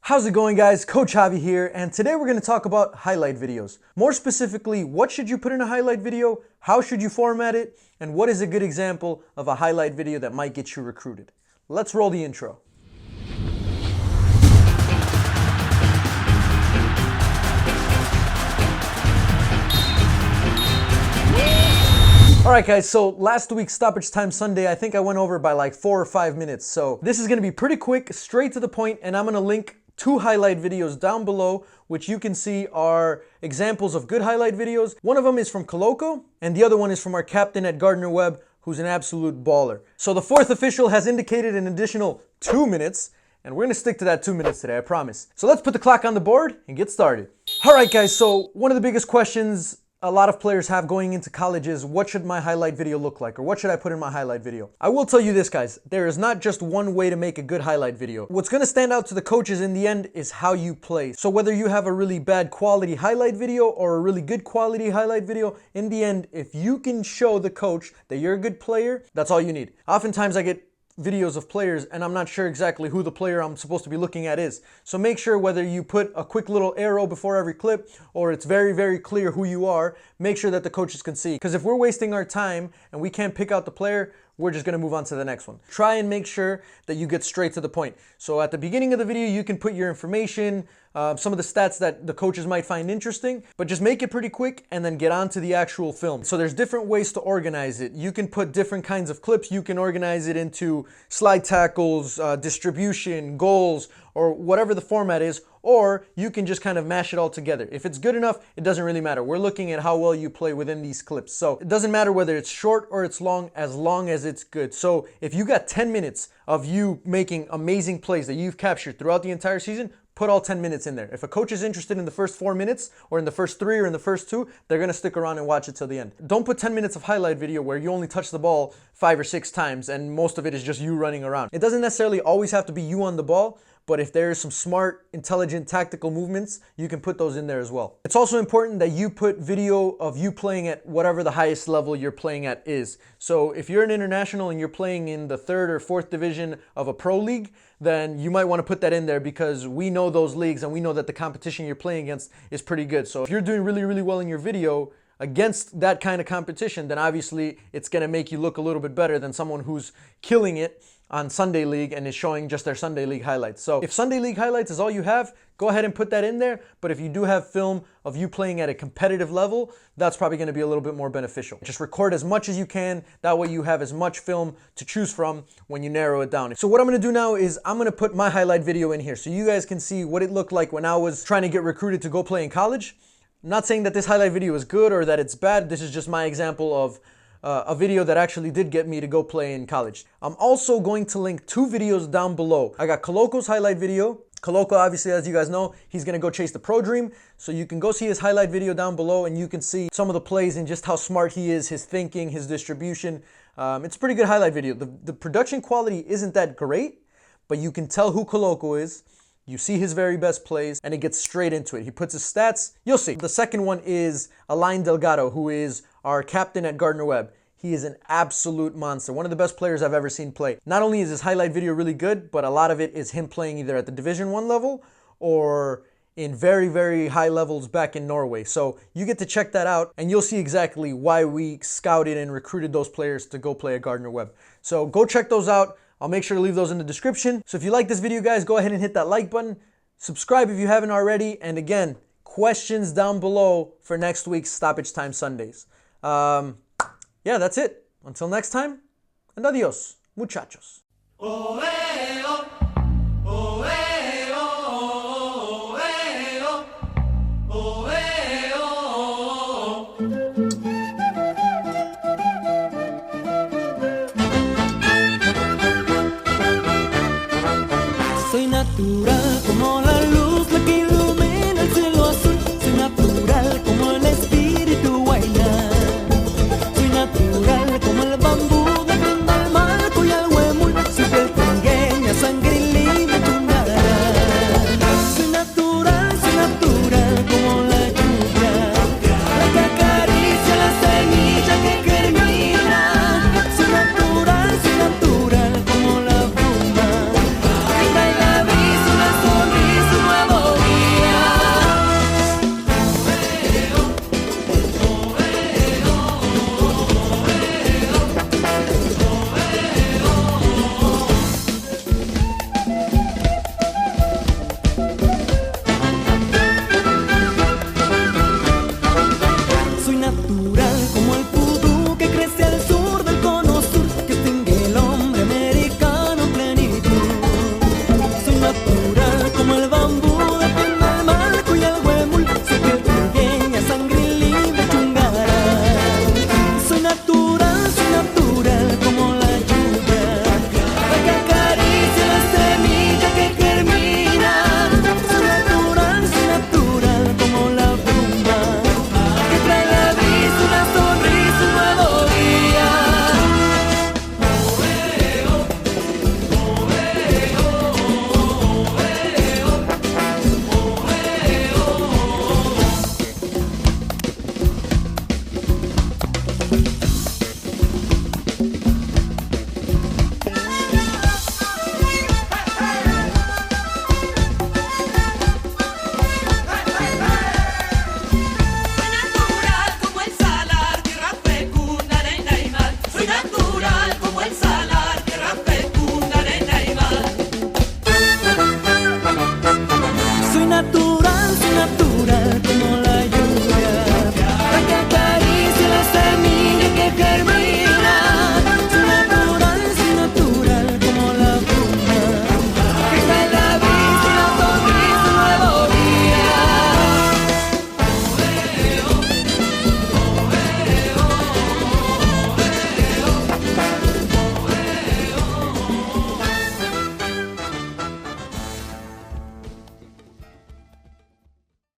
How's it going, guys? Coach Javi here, and today we're going to talk about highlight videos. More specifically, what should you put in a highlight video, how should you format it, and what is a good example of a highlight video that might get you recruited. Let's roll the intro. Alright guys, so last week's Stoppage Time Sunday, I think I went over by like 4 or 5 minutes. So this is going to be pretty quick, straight to the point, and I'm going to link two highlight videos down below, which you can see are examples of good highlight videos. One of them is from Koloko, and the other one is from our captain at Gardner-Webb, who's an absolute baller. So the fourth official has indicated an additional 2 minutes, and we're going to stick to that 2 minutes today, I promise. So let's put the clock on the board and get started. Alright guys, so one of the biggest questions a lot of players have going into college is, what should my highlight video look like? Or what should I put in my highlight video? I will tell you this, guys, there is not just one way to make a good highlight video. What's going to stand out to the coaches in the end is how you play. So whether you have a really bad quality highlight video or a really good quality highlight video, in the end, if you can show the coach that you're a good player, that's all you need. Oftentimes I get videos of players and I'm not sure exactly who the player I'm supposed to be looking at is. So make sure, whether you put a quick little arrow before every clip or it's very, very clear who you are, make sure that the coaches can see. Because if we're wasting our time and we can't pick out the player, we're just going to move on to the next one. Try and make sure that you get straight to the point. So at the beginning of the video, you can put your information, some of the stats that the coaches might find interesting, but just make it pretty quick and then get on to the actual film. So there's different ways to organize it. You can put different kinds of clips. You can organize it into slide tackles, distribution, goals, or whatever the format is, or you can just kind of mash it all together. If it's good enough, it doesn't really matter. We're looking at how well you play within these clips. So it doesn't matter whether it's short or it's long, as long as it's good. So if you got 10 minutes of you making amazing plays that you've captured throughout the entire season, put all 10 minutes in there. If a coach is interested in the first 4 minutes or in the first 3 or in the first 2, they're going to stick around and watch it till the end. Don't put 10 minutes of highlight video where you only touch the ball 5 or 6 times and most of it is just you running around. It doesn't necessarily always have to be you on the ball, but if there's some smart, intelligent, tactical movements, you can put those in there as well. It's also important that you put video of you playing at whatever the highest level you're playing at is. So if you're an international and you're playing in the 3rd or 4th division of a pro league, then you might want to put that in there, because we know those leagues and we know that the competition you're playing against is pretty good. So if you're doing really, really well in your video against that kind of competition, then obviously it's going to make you look a little bit better than someone who's killing it on Sunday League and is showing just their Sunday League highlights. So if Sunday League highlights is all you have, go ahead and put that in there. But if you do have film of you playing at a competitive level, that's probably going to be a little bit more beneficial. Just record as much as you can. That way you have as much film to choose from when you narrow it down. So what I'm going to do now is I'm going to put my highlight video in here so you guys can see what it looked like when I was trying to get recruited to go play in college. I'm not saying that this highlight video is good or that it's bad. This is just my example of a video that actually did get me to go play in college. I'm also going to link 2 videos down below. I got Koloko's highlight video. Koloko, obviously, as you guys know, he's going to go chase the pro dream. So you can go see his highlight video down below and you can see some of the plays and just how smart he is, his thinking, his distribution. It's a pretty good highlight video. The production quality isn't that great, but you can tell who Koloko is. You see his very best plays, and it gets straight into it. He puts his stats. You'll see. The second one is Alain, who is our captain at Gardner-Webb. He is an absolute monster. One of the best players I've ever seen play. Not only is his highlight video really good, but a lot of it is him playing either at the Division 1 level or in very, very high levels back in Norway. So you get to check that out, and you'll see exactly why we scouted and recruited those players to go play at Gardner-Webb. So go check those out. I'll make sure to leave those in the description. So if you like this video, guys, go ahead and hit that like button. Subscribe if you haven't already. And again, questions down below for next week's Stoppage Time Sundays. Yeah, that's it. Until next time, and adios, muchachos. Soy natural como la luz, la que